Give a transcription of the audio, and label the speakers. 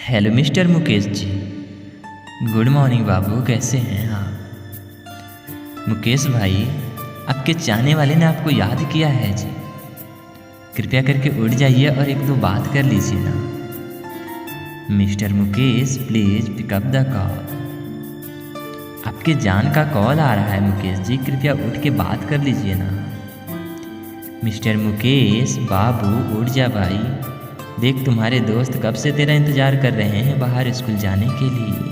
Speaker 1: Hello mister Mukesh ji. Good morning बाबू, कैसे हैं आप? मुकेश भाई, आपके चाहने वाले ने आपको याद किया है जी। कृपया करके उठ जाइए और एक दो बात कर लीजिए ना। Mister Mukesh, please pick up the call. आपके जान का कॉल आ रहा है मुकेश जी, कृपया उठ के बात कर लीजिए ना। मिस्टर मुकेश बाबू, उठ जा भाई। देख, तुम्हारे दोस्त कब से तेरा इंतज़ार कर रहे हैं बाहर स्कूल जाने के लिए।